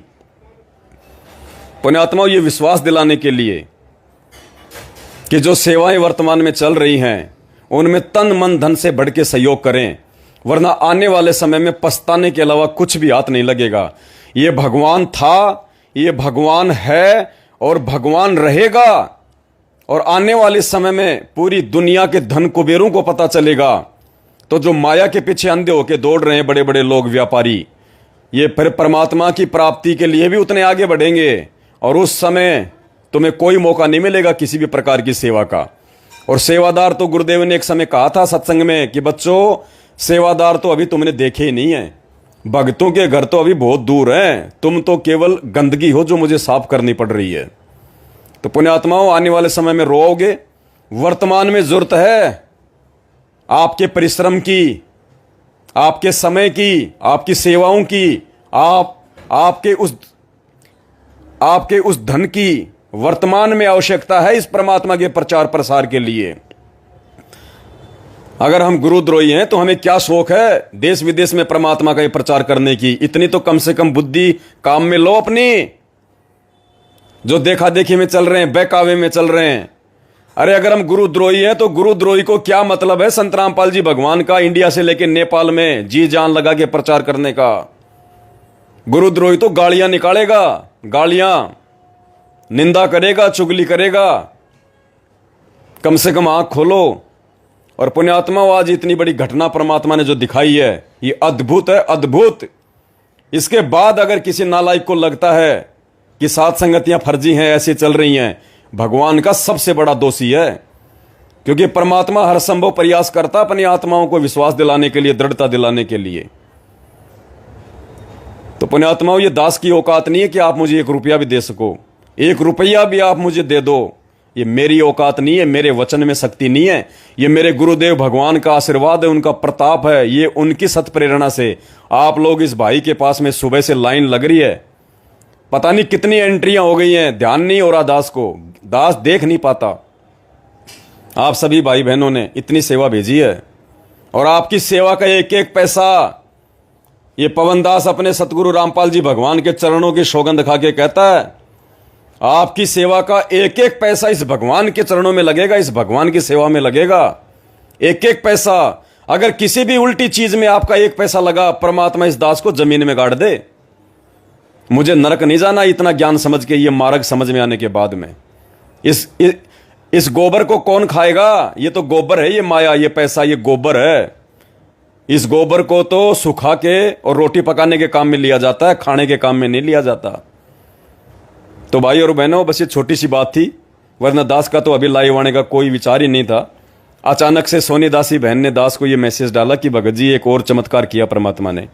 पुण्यात्माओं, ये विश्वास दिलाने के लिए कि जो सेवाएं वर्तमान में चल रही हैं उनमें तन मन धन से बढ़ के सहयोग करें, वरना आने वाले समय में पछताने के अलावा कुछ भी हाथ नहीं लगेगा। ये भगवान था, ये भगवान है और भगवान रहेगा। और आने वाले समय में पूरी दुनिया के धन कुबेरों को पता चलेगा, तो जो माया के पीछे अंधे होके दौड़ रहे हैं बड़े बड़े लोग, व्यापारी, ये फिर परमात्मा की प्राप्ति के लिए भी उतने आगे बढ़ेंगे। और उस समय तुम्हें कोई मौका नहीं मिलेगा किसी भी प्रकार की सेवा का। और सेवादार तो गुरुदेव ने एक समय कहा था सत्संग में कि बच्चों, सेवादार तो अभी तुमने देखे ही नहीं है, भक्तों के घर तो अभी बहुत दूर हैं, तुम तो केवल गंदगी हो जो मुझे साफ करनी पड़ रही है। तो पुण्यात्माओं, आने वाले समय में रोओगे। वर्तमान में जरूरत है आपके परिश्रम की, आपके समय की, आपकी सेवाओं की, आपके उस धन की वर्तमान में आवश्यकता है इस परमात्मा के प्रचार प्रसार के लिए। अगर हम गुरुद्रोही हैं तो हमें क्या शौक है देश विदेश में परमात्मा का ये प्रचार करने की। इतनी तो कम से कम बुद्धि काम में लो अपनी। जो देखा देखी में चल रहे हैं, बहकावे में चल रहे हैं। अरे अगर हम गुरुद्रोही हैं तो गुरुद्रोही को क्या मतलब है संत रामपाल जी भगवान का इंडिया से लेकर नेपाल में जी जान लगा के प्रचार करने का। गुरुद्रोही तो गालियां निकालेगा, गालियां, निंदा करेगा, चुगली करेगा। कम से कम आंख खोलो। और पुण्यात्मा, आज इतनी बड़ी घटना परमात्मा ने जो दिखाई है ये अद्भुत है, अद्भुत। इसके बाद अगर किसी नालायक को लगता है कि सात संगतियां फर्जी हैं, ऐसे चल रही हैं, भगवान का सबसे बड़ा दोषी है। क्योंकि परमात्मा हर संभव प्रयास करता अपनी आत्माओं को विश्वास दिलाने के लिए, दृढ़ता दिलाने के लिए। तो पुण्यात्माओं, ये दास की औकात नहीं है कि आप मुझे 1 रुपया भी दे सको, 1 रुपया भी आप मुझे दे दो। ये मेरी औकात नहीं है, मेरे वचन में शक्ति नहीं है। ये मेरे गुरुदेव भगवान का आशीर्वाद है, उनका प्रताप है। ये उनकी सत प्रेरणा से आप लोग इस भाई के पास में सुबह से लाइन लग रही है। पता नहीं कितनी एंट्रियां हो गई हैं, ध्यान नहीं हो रहा दास को, दास देख नहीं पाता। आप सभी भाई बहनों ने इतनी सेवा भेजी है और आपकी सेवा का एक एक पैसा, ये पवन दास अपने सतगुरु रामपाल जी भगवान के चरणों की सौगंध खा के कहता है, आपकी सेवा का एक एक पैसा इस भगवान के चरणों में लगेगा, इस भगवान की सेवा में लगेगा। एक एक पैसा, अगर किसी भी उल्टी चीज में आपका 1 पैसा लगा, परमात्मा इस दास को जमीन में गाड़ दे। मुझे नरक नहीं जाना इतना ज्ञान समझ के, ये मार्ग समझ में आने के बाद में। इस गोबर को कौन खाएगा? ये तो गोबर है, ये माया, ये पैसा, ये गोबर है। इस गोबर को तो सुखा के और रोटी पकाने के काम में लिया जाता है, खाने के काम में नहीं लिया जाता। तो भाई और बहनों, बस ये छोटी सी बात थी, वरना दास का तो अभी लाइव आने का कोई विचार ही नहीं था। अचानक से सोनी दासी बहन ने दास को ये मैसेज डाला कि भगत जी एक और चमत्कार किया परमात्मा ने।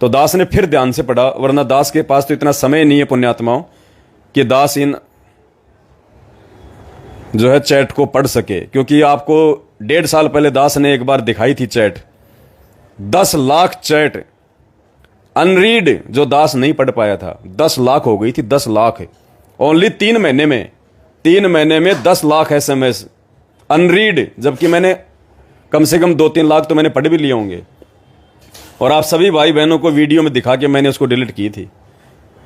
तो दास ने फिर ध्यान से पढ़ा, वरना दास के पास तो इतना समय नहीं है पुण्यात्माओं कि दास इन जो है चैट को पढ़ सके। क्योंकि आपको 1.5 साल पहले दास ने एक बार दिखाई थी चैट, 10 लाख चैट अनरीड जो दास नहीं पढ़ पाया था, 10 लाख हो गई थी, 10 लाख ओनली 3 महीने में। 3 महीने में 10 लाख SMS अनरीड, जबकि मैंने कम से कम 2-3 लाख तो मैंने पढ़ भी लिए होंगे। और आप सभी भाई बहनों को वीडियो में दिखा के मैंने उसको डिलीट की थी।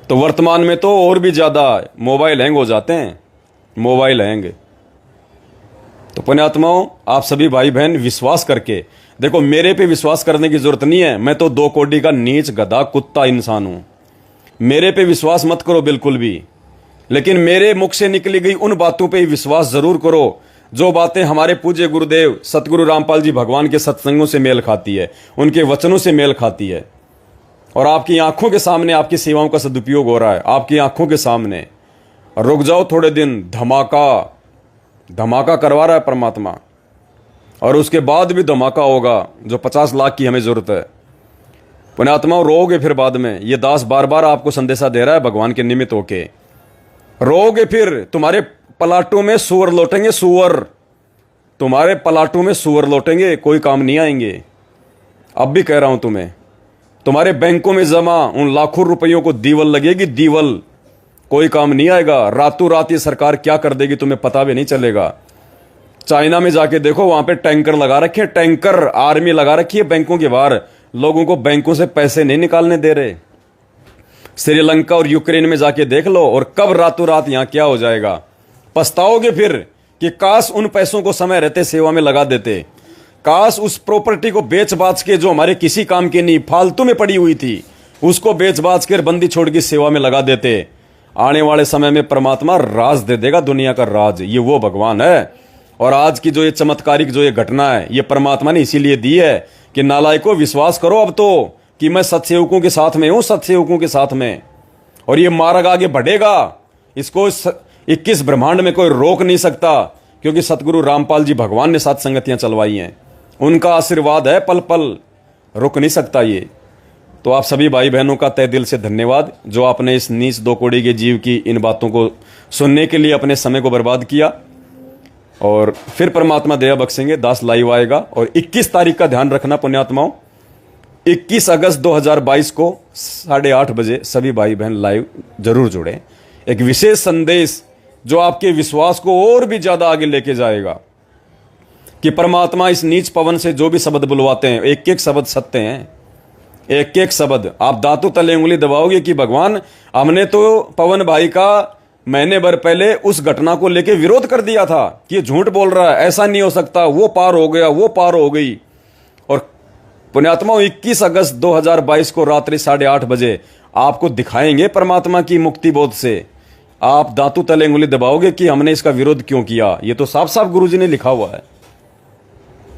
तो वर्तमान में तो और भी ज़्यादा मोबाइल हैंग हो जाते हैं, मोबाइल हैंग। तो पुण्यात्माओं, आप सभी भाई बहन विश्वास करके देखो, मेरे पे विश्वास करने की जरूरत नहीं है, मैं तो 2 कोड़ी का नीच गधा कुत्ता इंसान हूं। मेरे पे विश्वास मत करो बिल्कुल भी, लेकिन मेरे मुख से निकली गई उन बातों पे विश्वास जरूर करो जो बातें हमारे पूज्य गुरुदेव सतगुरु रामपाल जी भगवान के सत्संगों से मेल खाती है, उनके वचनों से मेल खाती है। और आपकी आंखों के सामने आपकी सेवाओं का सदुपयोग हो रहा है, आपकी आंखों के सामने। रुक जाओ थोड़े दिन, धमाका करवा रहा है परमात्मा। और उसके बाद भी धमाका होगा, जो 50 लाख की हमें जरूरत है। पुण्यात्माओं, रोओगे फिर बाद में। ये दास बार बार आपको संदेशा दे रहा है भगवान के निमित्त होके। रोओगे फिर, तुम्हारे पलाटों में सुअर लौटेंगे, सुअर तुम्हारे पलाटों में सुअर लौटेंगे, कोई काम नहीं आएंगे। अब भी कह रहा हूं तुम्हें, तुम्हारे बैंकों में जमा उन लाखों रुपयों को दीवल लगेगी, दीवल, कोई काम नहीं आएगा। रातों रात ये सरकार क्या कर देगी तुम्हें पता भी नहीं चलेगा। चाइना में जाके देखो, वहां पे टैंकर लगा रखे हैं, टैंकर, आर्मी लगा रखी है बैंकों के बाहर। लोगों को बैंकों से पैसे नहीं निकालने दे रहे। श्रीलंका और यूक्रेन में जाके देख लो, और कब रातों रात यहां क्या हो जाएगा। पछताओगे फिर कि काश उन पैसों को समय रहते सेवा में लगा देते, काश उस प्रॉपर्टी को बेच बाच के जो हमारे किसी काम की नहीं फालतू में पड़ी हुई थी उसको बेच बाच कर बंदी छोड़ की सेवा में लगा देते। आने वाले समय में परमात्मा राज दे देगा, दुनिया का राज ये वो भगवान है। और आज की जो ये चमत्कारिक जो ये घटना है ये परमात्मा ने इसीलिए दी है कि नालायकों विश्वास करो अब तो कि मैं सत्सेवकों के साथ में हूं, सत्सेवकों के साथ में। और ये मार्ग आगे बढ़ेगा, इसको 21 ब्रह्मांड में कोई रोक नहीं सकता, क्योंकि सतगुरु रामपाल जी भगवान ने 7 संगतियां चलवाई हैं, उनका आशीर्वाद है, पल पल रुक नहीं सकता ये। तो आप सभी भाई बहनों का तहे दिल से धन्यवाद जो आपने इस नीच 2 कौड़ी के जीव की इन बातों को सुनने के लिए अपने समय को बर्बाद किया। और फिर परमात्मा दया बख्शेंगे, दास लाइव आएगा। और 21 तारीख का ध्यान रखना पुण्यात्माओं, 21 अगस्त 2022 को 8:30 बजे सभी भाई बहन लाइव जरूर जुड़े। एक विशेष संदेश जो आपके विश्वास को और भी ज्यादा आगे लेके जाएगा कि परमात्मा इस नीच पवन से जो भी शब्द बुलवाते हैं, एक एक शब्द सत्य हैं, एक एक शब्द। आप दांतों तले उंगली दबाओगे कि भगवान हमने तो पवन भाई का महीने भर पहले उस घटना को लेके विरोध कर दिया था कि ये झूठ बोल रहा है, ऐसा नहीं हो सकता, वो पार हो गया, वो पार हो गई। और पुण्यात्माओं 21 अगस्त 2022 को रात्रि 8:30 बजे आपको दिखाएंगे परमात्मा की मुक्ति बोध से। आप दांतों तले उंगली दबाओगे कि हमने इसका विरोध क्यों किया। ये तो साफ साफ गुरुजी ने लिखा हुआ है।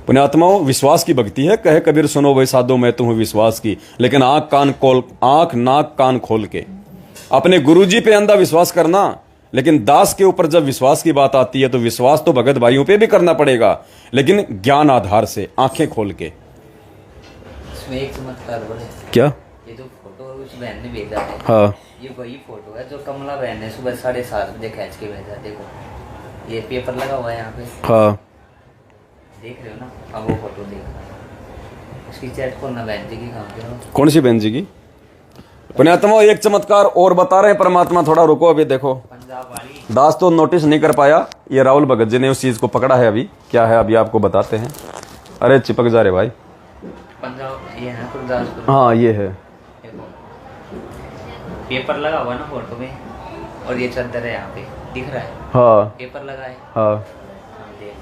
पुण्यात्माओं विश्वास की भक्ति है, कहे कबीर सुनो वही साधो मैं तुम्हें विश्वास की, लेकिन आंख नाक कान खोल के अपने गुरुजी पे अंधा विश्वास करना। लेकिन दास के ऊपर जब विश्वास की बात आती है तो विश्वास तो भगत भाइयों पे भी करना पड़ेगा, लेकिन ज्ञान आधार से, आंखें खोल के। इसमें एक चमत्कार बोले, क्या ये जो फोटो उस बहन ने भेजा है, हाँ ये वही फोटो है जो कमला बहन ने सुबह 7:30 बजे खींच के भेजा। देखो ये पेपर लगा हुआ है यहाँ पे, हाँ देख रहे हो ना। अब वो फोटो देखो, उसकी चैट खोलना बहन जी की काम करो। कौन सी बहन जी की? पुण्यात्मा एक चमत्कार और बता रहे हैं परमात्मा, थोड़ा रुको। अभी देखो पंजाब वाली दास तो नोटिस नहीं कर पाया, ये राहुल भगत जी ने उस चीज को पकड़ा है। अभी क्या है अभी आपको बताते हैं। अरे चिपक जा रहे भाई, पंजाब ये है गुरदासपुर। हाँ ये है, देखो पेपर लगा हुआ ना फोटो में, और ये चादर है यहाँ पे दिख रहा है, हाँ पेपर लगा है। हाँ हाँ, देख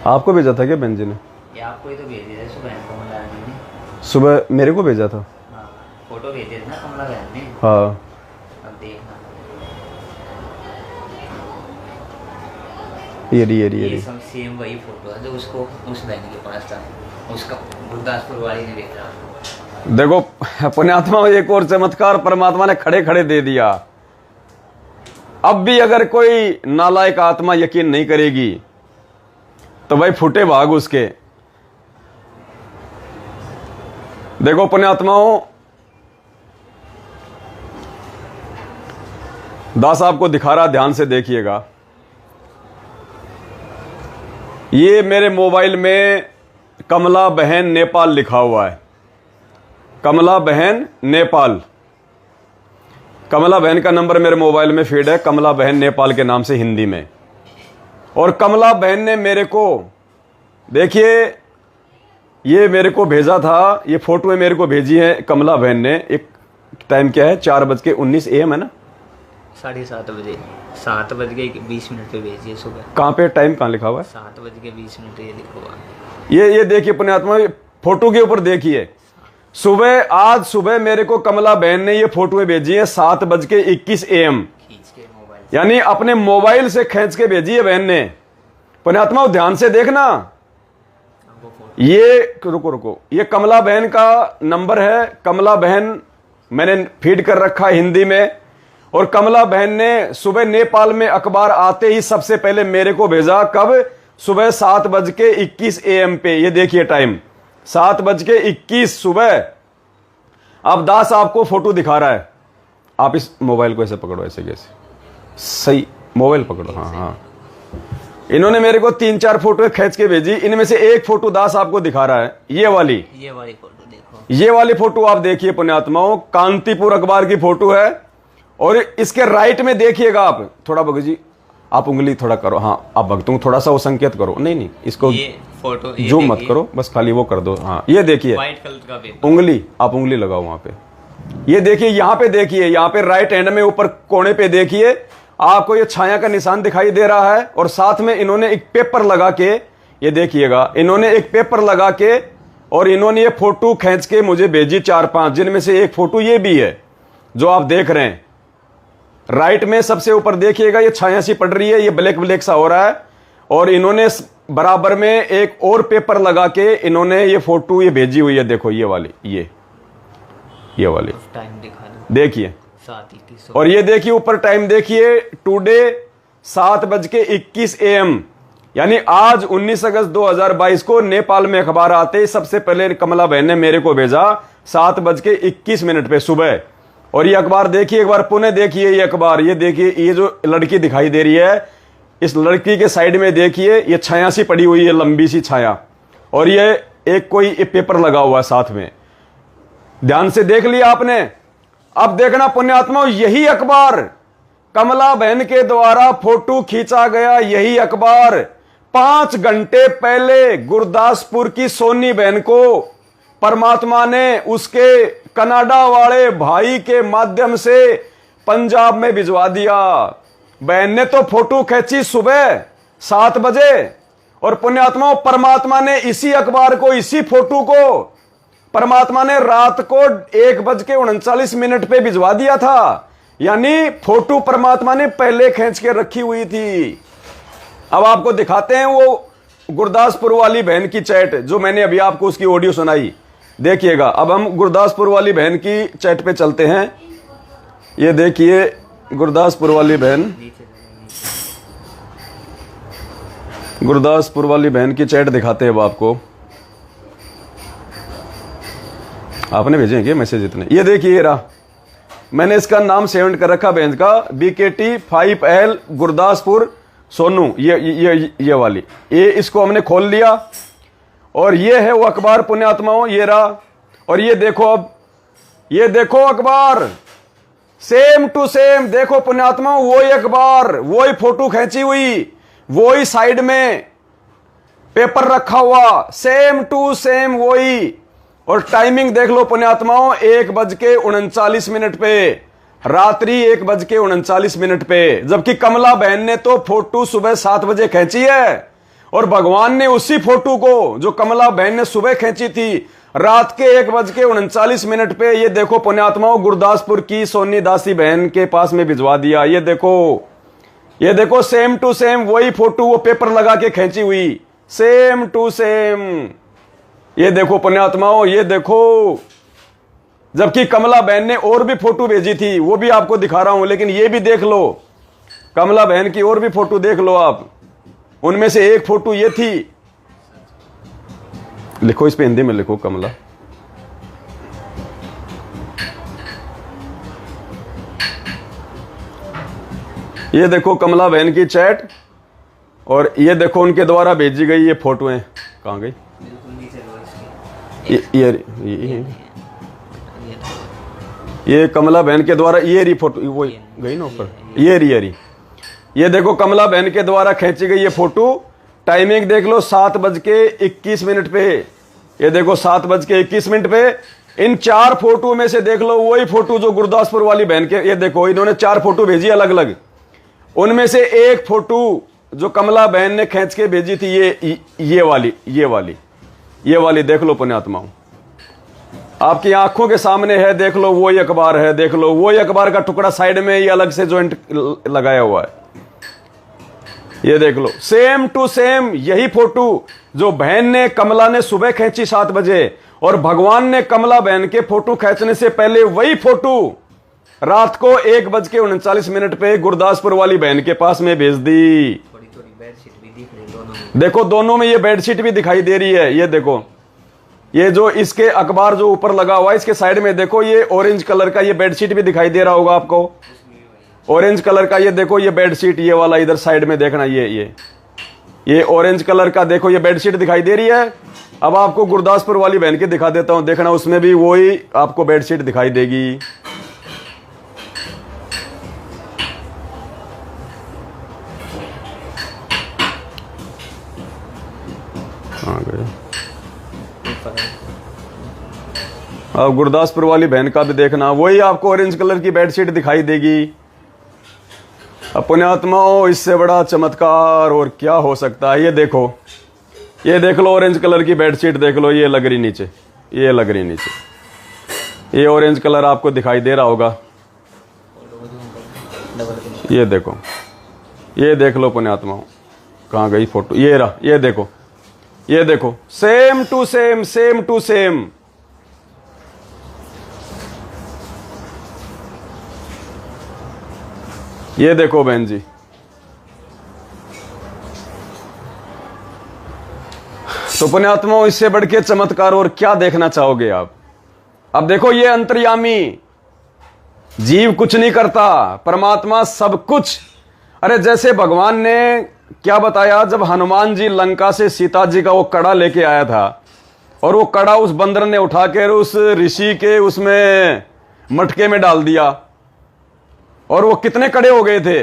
आपको भेजा था क्या बहन जी ने? ये आपको ही तो भेज दिया सुबह कमला बहन ने। सुबह मेरे को भेजा था। हाँ फोटो भेज दिया ना कमला बहन ने। हाँ अब देखना ये सब सेम वही फोटो है जो उसको उस बहन के पास था, उसका गुरदासपुर वाली ने भेजा। देखो पुण्यात्मा एक और चमत्कार परमात्मा ने खड़े खड़े दे दिया। अब भी अगर कोई नालायक आत्मा यकीन नहीं करेगी तो भाई फुटे भाग उसके। देखो पुण्यात्माओं, दास आपको दिखा रहा, ध्यान से देखिएगा। ये मेरे मोबाइल में कमला बहन नेपाल लिखा हुआ है, कमला बहन नेपाल। कमला बहन का नंबर मेरे मोबाइल में फीड है, कमला बहन नेपाल के नाम से हिंदी में। और कमला बहन ने मेरे को, देखिए ये मेरे को भेजा था, ये फोटो मेरे को भेजी है कमला बहन ने। एक टाइम क्या है, 4:19 AM है ना, 7:30 बजे, 7:20 पे भेजिए सुबह। कहाँ पे टाइम कहाँ लिखा हुआ है? 7:20 ये लिखा हुआ। ये देखिए पुण्यात्मा, फोटो के ऊपर देखिए, सुबह आज सुबह मेरे को कमला बहन ने ये फोटो भेजी है 7:21 AM, खींच के मोबाइल, यानी अपने मोबाइल से खींच के भेजी है बहन ने। पुण्यात्मा ध्यान से देखना, ये रुको, ये कमला बहन का नंबर है। कमला बहन मैंने फीड कर रखा है हिंदी में। और कमला बहन ने सुबह नेपाल में अखबार आते ही सबसे पहले मेरे को भेजा, कब? सुबह 7:21 AM पे। ये देखिए टाइम 7:21 सुबह। अब दास आपको फोटो दिखा रहा है, आप इस मोबाइल को ऐसे पकड़ो, ऐसे कैसे, सही मोबाइल पकड़ो, हाँ हाँ। इन्होंने मेरे को 3-4 फोटो खींच के भेजी, इनमें से एक फोटो दास आपको दिखा रहा है, ये वाली फोटो देखो। ये वाली फोटो आप देखिए पुण्यात्माओं, कांतिपुर अखबार की फोटो है। और इसके राइट में देखिएगा आप, थोड़ा भगत जी आप उंगली थोड़ा करो, हाँ आप भक्तों को थोड़ा सा वो संकेत करो, नहीं नहीं इसको ये फोटो जो मत करो, बस खाली वो कर दो। हाँ ये देखिए व्हाइट कलर का पेपर, उंगली, आप उंगली लगाओ वहां पे। ये देखिए यहाँ पे, देखिए यहाँ पे राइट हैंड में ऊपर कोने पे देखिए आपको ये छाया का निशान दिखाई दे रहा है, और साथ में इन्होंने एक पेपर लगा के, ये देखिएगा इन्होंने एक पेपर लगा के और इन्होंने ये फोटो खींच के मुझे भेजी 4-5, जिनमें से एक फोटो ये भी है जो आप देख रहे हैं। राइट में सबसे ऊपर देखिएगा ये छाया सी पड़ रही है, ये ब्लैक ब्लैक सा हो रहा है, और इन्होंने बराबर में एक और पेपर लगा के इन्होंने ये फोटो ये भेजी हुई है। देखो ये वाली, ये वाली टाइम दिखा दो, देखिए 7:21। और ये देखिए ऊपर टाइम देखिए, टुडे 7:21 AM, यानी आज 19 अगस्त 2022 को नेपाल में अखबार आते ही सबसे पहले कमला बहन ने मेरे को भेजा 7:21 पे सुबह। और ये अखबार देखिए एक बार पुनः देखिए, ये अखबार, ये देखिए ये जो लड़की दिखाई दे रही है, इस लड़की के साइड में देखिए ये छाया सी पड़ी हुई है, लंबी सी छाया, और ये एक कोई पेपर लगा हुआ है साथ में। ध्यान से देख लिया आपने। अब देखना पुण्यात्माओं, यही अखबार कमला बहन के द्वारा फोटो खींचा गया, यही अखबार 5 घंटे पहले गुरदासपुर की सोनी बहन को परमात्मा ने उसके कनाडा वाले भाई के माध्यम से पंजाब में भिजवा दिया। बहन ने तो फोटो खींची सुबह 7 बजे, और पुण्यात्माओं परमात्मा ने इसी अखबार को, इसी फोटो को परमात्मा ने रात को 1:39 पे भिजवा दिया था। यानी फोटो परमात्मा ने पहले खींच के रखी हुई थी। अब आपको दिखाते हैं वो गुरदासपुर वाली बहन की चैट, जो मैंने अभी आपको उसकी ऑडियो सुनाई। देखिएगा, अब हम गुरदासपुर वाली बहन की चैट पे चलते हैं। ये देखिए गुरदासपुर वाली बहन, गुरदासपुर वाली बहन की चैट दिखाते हैं अब आपको। आपने भेजे क्या मैसेज इतने? ये देखिए ये रहा, मैंने इसका नाम सेव कर रखा बहन का, BKT 5L गुरदासपुर सोनू, ये वाली, ये इसको हमने खोल लिया, और ये है वो अखबार पुण्यात्माओं, ये रहा। और ये देखो, अब ये देखो अखबार सेम टू सेम, देखो पुण्यात्माओं वही अखबार, वही फोटो खींची हुई, वही साइड में पेपर रखा हुआ, सेम टू सेम वही। और टाइमिंग देख लो पुण्यात्माओं, 1:39 पे, रात्रि 1:39 पे, जबकि कमला बहन ने तो फोटो सुबह 7 बजे खींची है, और भगवान ने उसी फोटो को जो कमला बहन ने सुबह खींची थी रात के 1:39 पे, ये देखो पुण्यात्माओं गुरदासपुर की सोनी दासी बहन के पास में भिजवा दिया। ये देखो सेम टू सेम वही फोटो, वो पेपर लगा के खींची हुई, सेम टू सेम। ये देखो पुण्यात्माओं, ये देखो, जबकि कमला बहन ने और भी फोटो भेजी थी, वो भी आपको दिखा रहा हूं, लेकिन ये भी देख लो, कमला बहन की और भी फोटो देख लो आप। उनमें से एक फोटो ये थी, लिखो इस पे हिंदी में लिखो कमला। ये देखो कमला बहन की चैट, और ये देखो उनके द्वारा भेजी गई ये फोटोएं, कहां गई? ये कमला बहन के द्वारा ये रही फोटो, वो गई ना ऊपर, ये रही। ये देखो कमला बहन के द्वारा खींची गई ये फोटो, टाइमिंग देख लो 7:21 पे। ये देखो 7:21 पे। इन 4 फोटो में से देख लो वही फोटो जो गुरदासपुर वाली बहन के, ये देखो इन्होंने 4 फोटो भेजी अलग अलग, उनमें से एक फोटो जो कमला बहन ने खींच के भेजी थी, ये वाली देख लो पुण्यात्माओं, आपकी आंखों के सामने है, देख लो वही अखबार है, देख लो वही अखबार का टुकड़ा साइड में ये अलग से जॉइंट लगाया हुआ है। ये देख लो सेम टू सेम यही फोटो जो बहन ने, कमला ने सुबह खींची 7 बजे, और भगवान ने कमला बहन के फोटो खींचने से पहले वही फोटो रात को 1:39 पे गुरदासपुर वाली बहन के पास में भेज दी। थोड़ी थोड़ी बेडशीट भी दिख रही दोनों में, देखो दोनों में ये बेडशीट भी दिखाई दे रही है। ये देखो, ये जो इसके अखबार जो ऊपर लगा हुआ है, इसके साइड में देखो ये ऑरेंज कलर का ये बेडशीट भी दिखाई दे रहा होगा आपको, ऑरेंज कलर का। ये देखो ये बेडशीट, ये वाला इधर साइड में देखना, ये ऑरेंज कलर का देखो ये बेडशीट दिखाई दे रही है। अब आपको गुरदासपुर वाली बहन की दिखा देता हूं, देखना उसमें भी वही आपको बेडशीट दिखाई देगी। आ गए। अब गुरदासपुर वाली बहन का भी देखना, वही आपको ऑरेंज कलर की बेडशीट दिखाई देगी। अब पुण्यात्माओं, इससे बड़ा चमत्कार और क्या हो सकता है। ये देखो, ये देख लो ऑरेंज कलर की बेडशीट देख लो, ये लग रही नीचे, ये लग रही नीचे, ये ऑरेंज कलर आपको दिखाई दे रहा होगा। ये देखो, ये देख लो पुण्यात्माओं, कहाँ गई फोटो, ये रहा, ये देखो, ये देखो, same to same, same to same. ये देखो बहन जी, तो पुण्यात्माओं, इससे बढ़ के चमत्कार और क्या देखना चाहोगे आप। अब देखो, ये अंतर्यामी जीव कुछ नहीं करता, परमात्मा सब कुछ। अरे जैसे भगवान ने क्या बताया, जब हनुमान जी लंका से सीता जी का वो कड़ा लेके आया था, और वो कड़ा उस बंदर ने उठाकर उस ऋषि के उसमें मटके में डाल दिया, और वो कितने कड़े हो गए थे,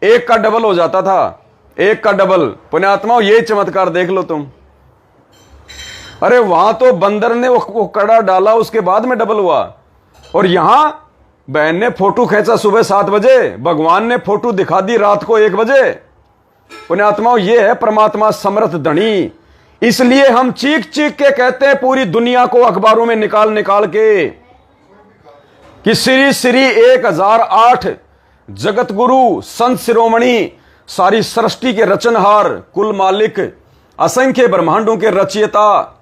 एक का डबल हो जाता था, एक का डबल। पुण्यात्माओं, ये चमत्कार देख लो तुम। अरे वहां तो बंदर ने वो कड़ा डाला, उसके बाद में डबल हुआ, और यहां बहन ने फोटो खींचा सुबह 7 बजे, भगवान ने फोटो दिखा दी रात को 1 बजे। पुण्यात्माओं, ये है परमात्मा समर्थ धनी। इसलिए हम चीख चीख के कहते हैं पूरी दुनिया को अखबारों में निकाल निकाल के कि श्री श्री 1008 जगत गुरु संत शिरोमणि, सारी सृष्टि के रचनहार, कुल मालिक, असंख्य ब्रह्मांडों के रचयिता,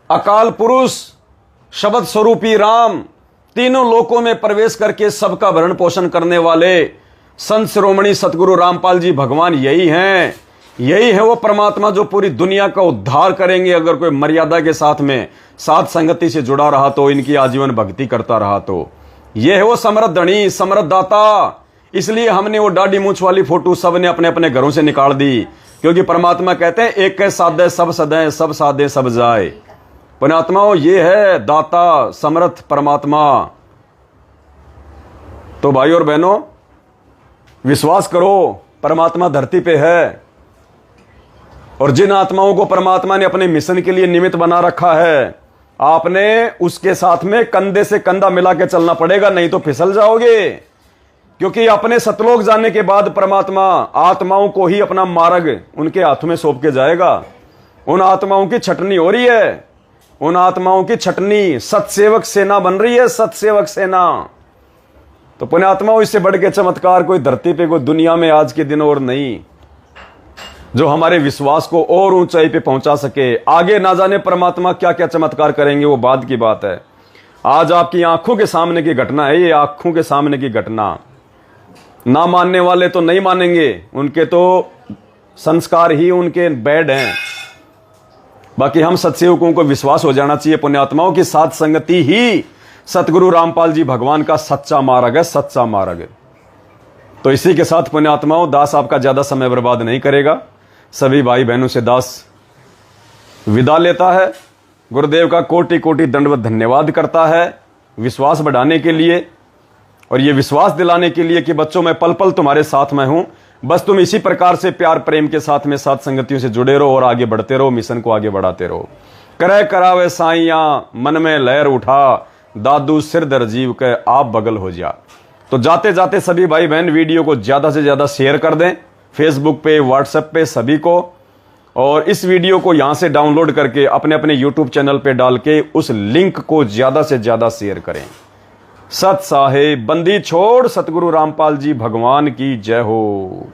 अकाल पुरुष, शब्द स्वरूपी राम, तीनों लोकों में प्रवेश करके सबका भरण पोषण करने वाले संत शिरोमणि सतगुरु रामपाल जी भगवान यही हैं। यही है वो परमात्मा जो पूरी दुनिया का उद्धार करेंगे अगर कोई मर्यादा के साथ में साथ संगति से जुड़ा रहा तो, इनकी आजीवन भक्ति करता रहा तो। ये है वो समृद्ध धनी, समृद्ध दाता। इसलिए हमने वो दाढ़ी मूंछ वाली फोटो सबने अपने अपने घरों से निकाल दी, क्योंकि परमात्मा कहते हैं एक के साधे सब सदें, सब साधे सब जाए। पुण्यात्माओं, ये है दाता समर्थ परमात्मा। तो भाई और बहनों, विश्वास करो परमात्मा धरती पे है, और जिन आत्माओं को परमात्मा ने अपने मिशन के लिए निमित्त बना रखा है, आपने उसके साथ में कंधे से कंधा मिला के चलना पड़ेगा, नहीं तो फिसल जाओगे। क्योंकि अपने सतलोक जाने के बाद परमात्मा आत्माओं को ही अपना मार्ग उनके हाथ में सौंप के जाएगा। उन आत्माओं की छटनी हो रही है, उन आत्माओं की छटनी, सतसेवक सेना बन रही है, सतसेवक सेना। तो पुण्यात्माओं, इससे बढ़ के चमत्कार कोई धरती पे, कोई दुनिया में आज के दिन और नहीं, जो हमारे विश्वास को और ऊंचाई पे पहुंचा सके। आगे ना जाने परमात्मा क्या क्या चमत्कार करेंगे, वो बाद की बात है। आज आपकी आंखों के सामने की घटना है, ये आंखों के सामने की घटना। ना मानने वाले तो नहीं मानेंगे, उनके तो संस्कार ही उनके बैड हैं। बाकी हम सत्सेवकों को विश्वास हो जाना चाहिए पुण्यात्माओं की साथ संगति ही सतगुरु रामपाल जी भगवान का सच्चा मार्ग है, सच्चा मार्ग है। तो इसी के साथ पुण्यात्माओं, दास आपका ज्यादा समय बर्बाद नहीं करेगा। सभी भाई बहनों से दास विदा लेता है। गुरुदेव का कोटि कोटि दंडवत धन्यवाद करता है विश्वास बढ़ाने के लिए, और ये विश्वास दिलाने के लिए कि बच्चों मैं पल पल तुम्हारे साथ में हूं। बस तुम इसी प्रकार से प्यार प्रेम के साथ में साथ संगतियों से जुड़े रहो और आगे बढ़ते रहो, मिशन को आगे बढ़ाते रहो। करे करावे साइयां मन में लहर उठा, दादू सिर दर जीव के आप बगल हो जा। तो जाते जाते सभी भाई बहन वीडियो को ज्यादा से ज्यादा शेयर कर दें, फेसबुक पे, व्हाट्सएप पे सभी को, और इस वीडियो को यहां से डाउनलोड करके अपने अपने यूट्यूब चैनल पे डाल के उस लिंक को ज्यादा से ज्यादा शेयर करें। सत साहेब बंदी छोड़ सतगुरु रामपाल जी भगवान की जय हो।